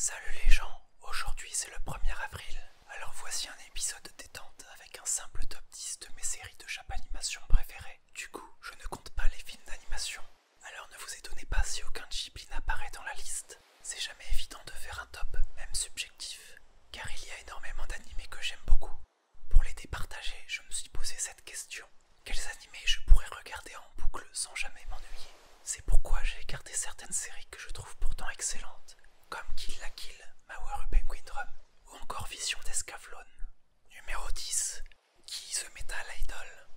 Salut les gens, aujourd'hui c'est le 1er avril, alors voici un épisode détente avec un simple top 10 de mes séries de Japanimation préférées. Du coup, je ne compte pas les films d'animation, alors ne vous étonnez pas si aucun Ghibli n'apparaît dans la liste. C'est jamais évident de faire un top, même subjectif, car il y a énormément d'animés que j'aime beaucoup. Pour les départager, je me suis posé cette question. Quels animés je pourrais regarder en boucle sans jamais m'ennuyer? C'est pourquoi j'ai écarté certaines séries que je trouve pourtant excellentes, comme Kill la Kill, Mawaru Penguin Drum ou encore Vision d'Escaflowne. Numéro 10. Ki the Metal Idol.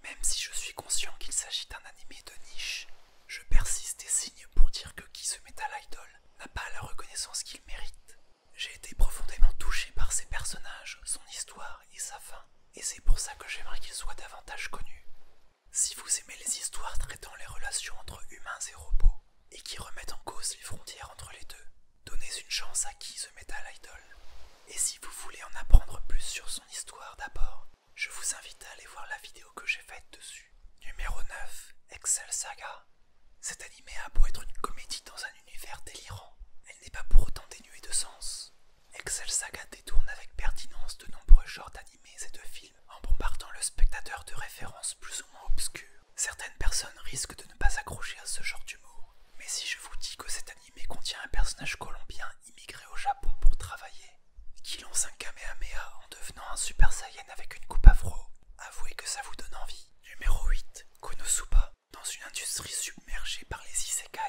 Même si je suis conscient qu'il s'agit d'un animé de niche, je persiste et signe pour dire que Ki the Metal Idol n'a pas la reconnaissance qu'il mérite. J'ai été profondément touché par ses personnages, son histoire et sa fin, et c'est pour ça que j'aimerais qu'il soit davantage connu. Si vous aimez les histoires traitant les relations entre humains et robots, et qui remettent en cause les frontières entre les deux, donnez une chance à Ki the Metal Idol. Et si vous voulez en apprendre plus sur son histoire d'abord, je vous invite à aller voir la vidéo que j'ai faite dessus. Numéro 9. Excel Saga. Cet animé a beau être une comédie dans un univers délirant, elle n'est pas pour autant dénuée de sens. Excel Saga détourne avec pertinence de nombreux genres d'animés et de films en bombardant le spectateur de références plus ou moins obscures. Certaines personnes risquent de ne pas accrocher à ce genre d'humour, mais si je vous dis que cet animé contient un personnage colombien immigré au Japon pour travailler, qui lance un Kamehameha en devenant un Super Saiyan avec une coupe afro, avouez que ça vous donne envie. Numéro 8. Konosuba. Dans une industrie submergée par les isekai,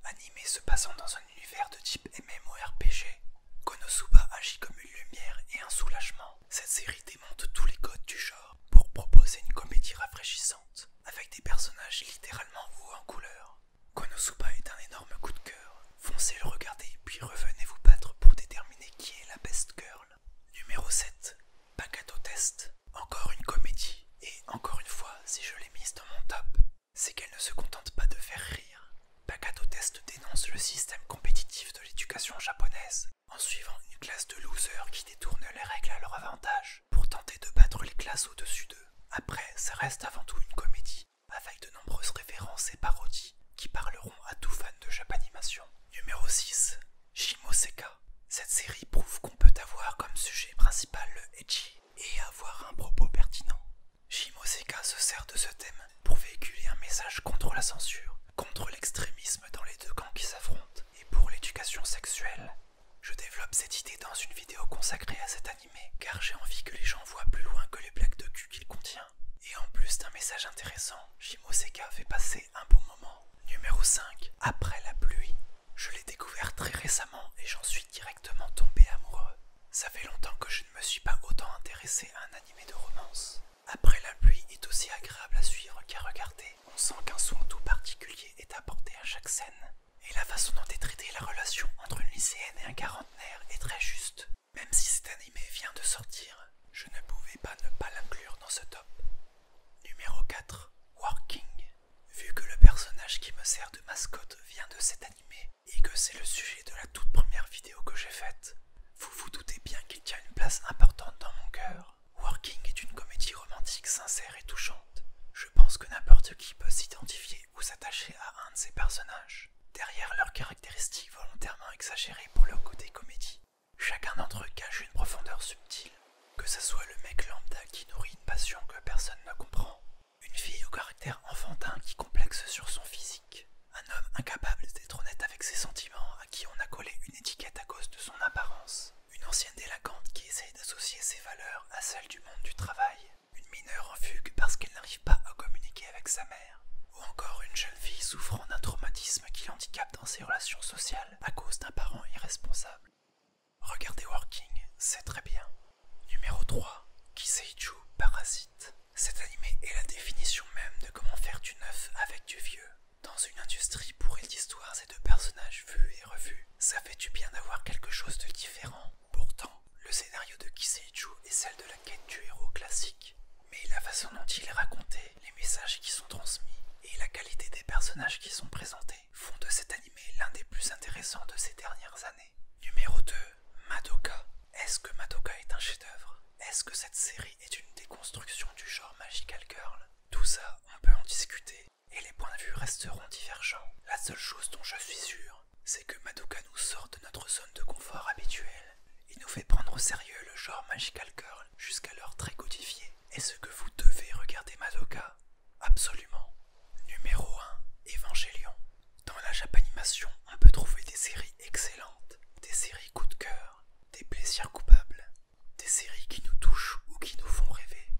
animé se passant dans un univers de type MMORPG, Konosuba agit comme une lumière et un soulagement. Cette série démonte tous les codes du genre pour proposer une comédie rafraîchissante, avec des personnages littéralement hauts en couleur. Konosuba est un énorme coup de cœur. Foncez le regarder puis revenez vous battre pour déterminer qui est la best girl. Numéro 7. Bakato Test. Encore une comédie, et encore une fois, si je l'ai mise dans mon top, c'est qu'elle ne se contente pas de faire rire. Bakato Test dénonce le système compétitif de l'éducation japonaise, en suivant une classe de losers qui détournent les règles à leur avantage pour tenter de battre les classes au-dessus d'eux. Après, ça reste avant tout une comédie, avec de nombreuses références et parodies qui parleront à tout fan de Japanimation. Numéro 6. Shimoseka. Cette série prouve qu'on peut avoir comme sujet principal le ecchi et avoir un propos pertinent. Shimoseka se sert de ce thème pour véhiculer un message contre la censure, contre l'extrémisme dans les deux camps qui s'affrontent et pour l'éducation sexuelle. Je développe cette idée dans une vidéo consacrée à cet animé car j'ai envie que les gens voient plus loin que les blagues de cul qu'il contient. Et en plus d'un message intéressant, Shimoseka fait passer un bon moment. Numéro 5. Après la pluie. Je l'ai découvert très récemment et j'en suis directement tombé amoureux. Ça fait longtemps que je ne me suis pas autant intéressé à un animé de romance. Après la pluie est aussi agréable à suivre qu'à regarder. On sent qu'un soin tout particulier est apporté à chaque scène. Et la façon dont est traitée la relation entre une lycéenne et un quarantenaire est très juste. Même si cet animé vient de sortir, je ne pouvais pas ne pas l'inclure dans ce top. Numéro 4. Working. Vu que le personnage qui me sert de mascotte vient de cet animé et que c'est le sujet de la toute première vidéo que j'ai faite, vous vous doutez bien qu'il tient une place importante dans mon cœur. Working est une comédie romantique sincère et touchante. Je pense que n'importe qui peut s'identifier ou s'attacher à un de ces personnages, derrière leurs caractéristiques volontairement exagérées pour leur côté comédie. Chacun d'entre eux cache une profondeur subtile, que ce soit le mec lambda qui nourrit une passion que personne ne comprend, une fille au caractère enfantin qui complexe sur son physique, un homme incapable d'être honnête avec ses sentiments à qui on a collé une étiquette à cause de son apparence, une ancienne délinquante qui essaye d'associer ses valeurs à celles du monde du travail, une mineure en fugue parce qu'elle n'arrive pas à communiquer avec sa mère, ou encore une jeune fille souffrant d'un traumatisme qui l'handicape dans ses relations sociales à cause d'un parent irresponsable. Regardez Working, c'est très bien. Numéro 3. Kiseiju Parasite. Cet animé est la définition même de comment faire du neuf avec du vieux. Dans une industrie bourrée d'histoires et de personnages vus et revus, ça fait du bien d'avoir quelque chose de différent. Pourtant, le scénario de Kiseiju est celle de la quête du héros classique. Mais la façon dont il est raconté, les messages qui sont transmis et la qualité des personnages qui sont présentés font de cet animé l'un des plus intéressants de ces dernières années. Numéro 2. Madoka. Est-ce que Madoka est un chef-d'œuvre? Est-ce que cette série est une déconstruction du genre Magical Girl? Tout ça, on peut en discuter, et les points de vue resteront divergents. La seule chose dont je suis sûr, c'est que Madoka nous sort de notre zone de confort habituelle et nous fait prendre au sérieux le genre Magical Girl jusqu'alors très codifié. Est-ce que vous devez regarder Madoka? Absolument. Numéro 1. Évangélion. Dans la Japanimation, on peut trouver des séries excellentes, des séries coup de cœur, des plaisirs coupables, des séries qui nous touchent ou qui nous font rêver.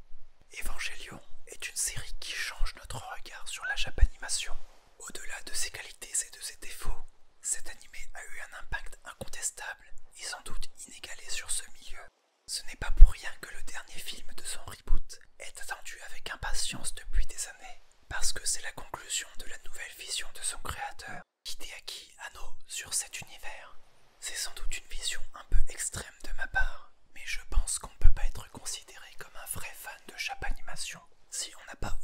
Évangélion est une série qui change notre regard sur la Japanimation. Au-delà de ses qualités et de ses défauts, cet animé a eu un impact incontestable et sans doute inégalé sur ce milieu. Ce n'est pas pour rien que le dernier film de son reboot est attendu avec impatience depuis des années, parce que c'est la conclusion de la nouvelle vision de son créateur, Hideaki Anno, sur cet univers. C'est sans doute une vision un peu extrême de ma part, mais je pense qu'on ne peut pas être considéré comme un vrai fan de Japanimation si on n'a pas